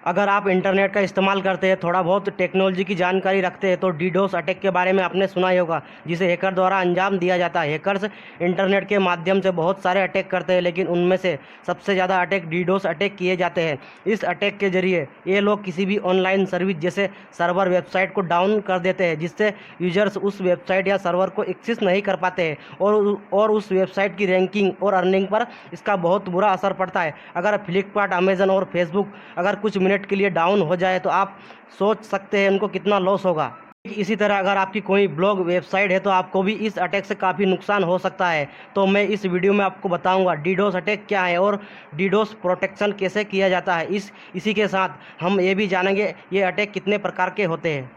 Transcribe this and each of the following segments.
अगर आप इंटरनेट का इस्तेमाल करते हैं, थोड़ा बहुत टेक्नोलॉजी की जानकारी रखते हैं तो डीडोस अटैक के बारे में आपने सुना ही होगा, जिसे हैकर द्वारा अंजाम दिया जाता है। हैकर्स इंटरनेट के माध्यम से बहुत सारे अटैक करते हैं, लेकिन उनमें से सबसे ज़्यादा अटैक डीडोस अटैक किए जाते हैं। इस अटैक के जरिए ये लोग किसी भी ऑनलाइन सर्विस जैसे सर्वर वेबसाइट को डाउन कर देते हैं, जिससे यूजर्स उस वेबसाइट या सर्वर को एक्सेस नहीं कर पाते हैं और उस वेबसाइट की रैंकिंग और अर्निंग पर इसका बहुत बुरा असर पड़ता है। अगर फ्लिपकार्ट, अमेजन और फेसबुक अगर कुछ मिनट के लिए डाउन हो जाए तो आप सोच सकते हैं उनको कितना लॉस होगा। इसी तरह अगर आपकी कोई ब्लॉग वेबसाइट है तो आपको भी इस अटैक से काफ़ी नुकसान हो सकता है। तो मैं इस वीडियो में आपको बताऊंगा डीडोस अटैक क्या है और डीडोस प्रोटेक्शन कैसे किया जाता है। इसी के साथ हम ये भी जानेंगे ये अटैक कितने प्रकार के होते हैं।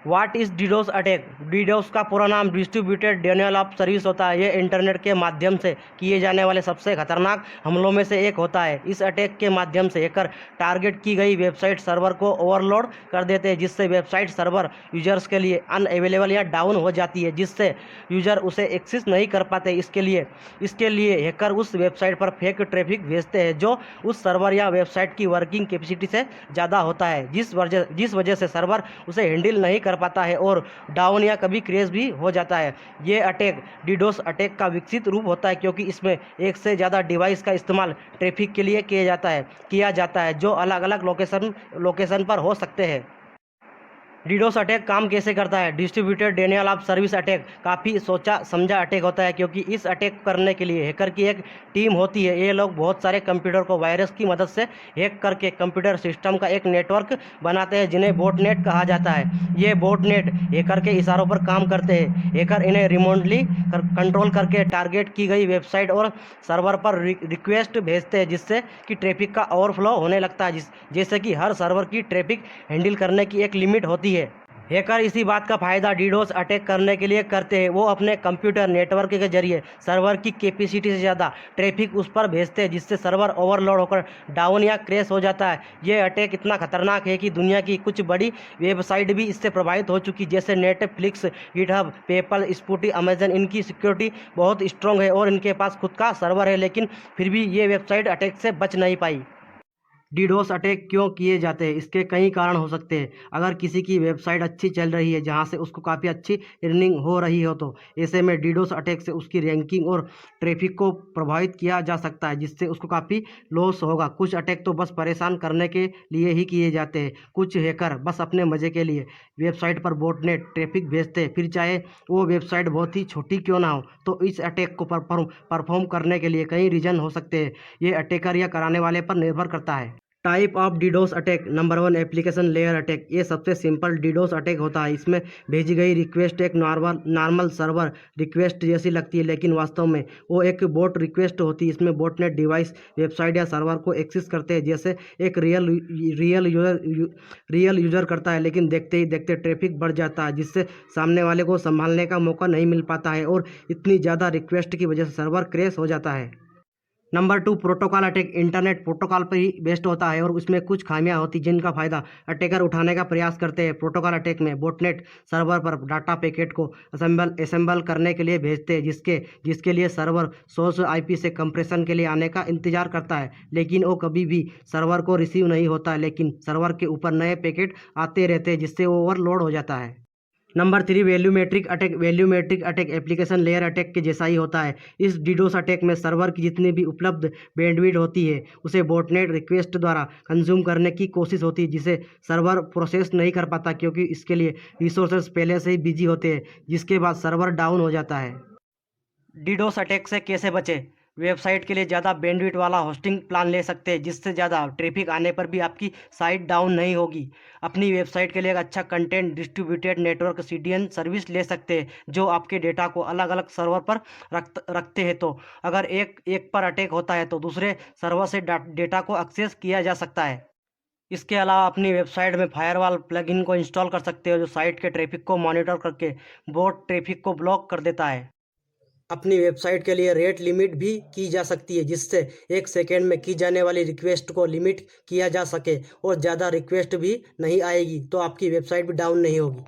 What is DDoS attack? DDoS का पूरा नाम डिस्ट्रीब्यूटेड डिनायल ऑफ सर्विस होता है। ये इंटरनेट के माध्यम से किए जाने वाले सबसे खतरनाक हमलों में से एक होता है। इस अटैक के माध्यम से हैकर टारगेट की गई वेबसाइट सर्वर को ओवरलोड कर देते हैं, जिससे वेबसाइट सर्वर यूजर्स के लिए अनअवेलेबल या डाउन हो जाती है, जिससे यूजर उसे एक्सेस नहीं कर पाते। इसके लिए हैकर उस वेबसाइट पर फेक ट्रैफिक भेजते हैं जो उस सर्वर या वेबसाइट की वर्किंग कैपेसिटी से ज़्यादा होता है, जिस वजह से सर्वर उसे हैंडल नहीं कर पाता है और डाउन या कभी क्रैश भी हो जाता है। ये अटैक डीडोस अटैक का विकसित रूप होता है, क्योंकि इसमें एक से ज़्यादा डिवाइस का इस्तेमाल ट्रैफिक के लिए किया जाता है जो अलग अलग लोकेशन पर हो सकते हैं। डीडोस अटैक काम कैसे करता है? Distributed denial of service attack काफ़ी सोचा समझा अटैक होता है, क्योंकि इस अटैक करने के लिए हैकर की एक टीम होती है। ये लोग बहुत सारे कंप्यूटर को वायरस की मदद से हैक करके कंप्यूटर सिस्टम का एक नेटवर्क बनाते हैं, जिन्हें बोटनेट कहा जाता है। ये बोटनेट हैकर के इशारों पर काम करते हैं। हैकर इन्हें रिमोटली कंट्रोल करके टारगेट की गई वेबसाइट और सर्वर पर रिक्वेस्ट भेजते हैं, जिससे कि ट्रैफिक का ओवरफ्लो होने लगता है। जैसे कि हर सर्वर की ट्रैफिक हैंडल करने की एक लिमिट होती है। हैकर इसी बात का फायदा डीडोस अटैक करने के लिए करते हैं। वो अपने कंप्यूटर नेटवर्क के जरिए सर्वर की कैपेसिटी से ज़्यादा ट्रैफिक उस पर भेजते हैं, जिससे सर्वर ओवरलोड होकर डाउन या क्रैश हो जाता है। ये अटैक इतना खतरनाक है कि दुनिया की कुछ बड़ी वेबसाइट भी इससे प्रभावित हो चुकी, जैसे नेटफ्लिक्स, गिटहब, पेपल, स्पूटी, अमेजन। इनकी सिक्योरिटी बहुत स्ट्रॉन्ग है और इनके पास खुद का सर्वर है, लेकिन फिर भी ये वेबसाइट अटैक से बच नहीं पाई। डीडोस अटैक क्यों किए जाते हैं? इसके कई कारण हो सकते हैं। अगर किसी की वेबसाइट अच्छी चल रही है, जहां से उसको काफ़ी अच्छी अर्निंग हो रही हो, तो ऐसे में डीडोस अटैक से उसकी रैंकिंग और ट्रैफिक को प्रभावित किया जा सकता है, जिससे उसको काफ़ी लॉस होगा। कुछ अटैक तो बस परेशान करने के लिए ही किए जाते हैं। कुछ हैकर बस अपने मज़े के लिए वेबसाइट पर बोटनेट ट्रैफिक भेजते हैं, फिर चाहे वो वेबसाइट बहुत ही छोटी क्यों ना हो। तो इस अटैक को परफॉर्म करने के लिए कई रीजन हो सकते हैं। ये अटैकर या कराने वाले पर निर्भर करता है। Type of DDoS attack. Number 1, application layer attack. ये सबसे सिंपल डीडोस अटैक होता है। इसमें भेजी गई रिक्वेस्ट एक नॉर्मल सर्वर रिक्वेस्ट जैसी लगती है, लेकिन वास्तव में वो एक बोट रिक्वेस्ट होती है। इसमें बोटनेट डिवाइस वेबसाइट या सर्वर को एक्सेस करते हैं जैसे एक रियल यूजर करता है, लेकिन देखते ही देखते ट्रैफिक बढ़ जाता है, जिससे सामने वाले को संभालने का मौका नहीं मिल पाता है और इतनी ज़्यादा रिक्वेस्ट की वजह से सर्वर क्रैश हो जाता है। Number 2, protocol attack. Internet protocol पर ही बेस्ड होता है और उसमें कुछ खामियां होती जिनका फायदा अटैकर उठाने का प्रयास करते हैं। प्रोटोकॉल अटैक में बोटनेट सर्वर पर डाटा पैकेट को असेंबल करने के लिए भेजते हैं, जिसके लिए सर्वर सोर्स आईपी से कंप्रेशन के लिए आने का इंतजार करता है, लेकिन वो कभी भी सर्वर को रिसीव नहीं होता है। लेकिन सर्वर के ऊपर नए पैकेट आते रहते हैं, जिससे वो ओवरलोड हो जाता है। Number 3, volumetric attack. Volumetric attack application layer attack के जैसा ही होता है। इस डीडोस अटैक में सर्वर की जितनी भी उपलब्ध बैंडविड्थ होती है, उसे बोटनेट रिक्वेस्ट द्वारा कंज्यूम करने की कोशिश होती है, जिसे सर्वर प्रोसेस नहीं कर पाता, क्योंकि इसके लिए रिसोर्सेज पहले से ही बिजी होते हैं, जिसके बाद सर्वर डाउन हो जाता है। डीडोस अटैक से कैसे बचे? वेबसाइट के लिए ज़्यादा बैंडविड्थ वाला होस्टिंग प्लान ले सकते हैं, जिससे ज़्यादा ट्रैफिक आने पर भी आपकी साइट डाउन नहीं होगी। अपनी वेबसाइट के लिए एक अच्छा content distributed network CDN service ले सकते हैं, जो आपके डेटा को अलग अलग सर्वर पर रखते हैं। तो अगर एक पर अटैक होता है तो दूसरे सर्वर से डेटा को एक्सेस किया जा सकता है। इसके अलावा अपनी वेबसाइट में फायरवॉल प्लगइन को इंस्टॉल कर सकते हो, जो साइट के ट्रैफिक को मॉनिटर करके बोट ट्रैफिक को ब्लॉक कर देता है। अपनी वेबसाइट के लिए रेट लिमिट भी की जा सकती है, जिससे 1 सेकेंड में की जाने वाली रिक्वेस्ट को लिमिट किया जा सके और ज़्यादा रिक्वेस्ट भी नहीं आएगी, तो आपकी वेबसाइट भी डाउन नहीं होगी।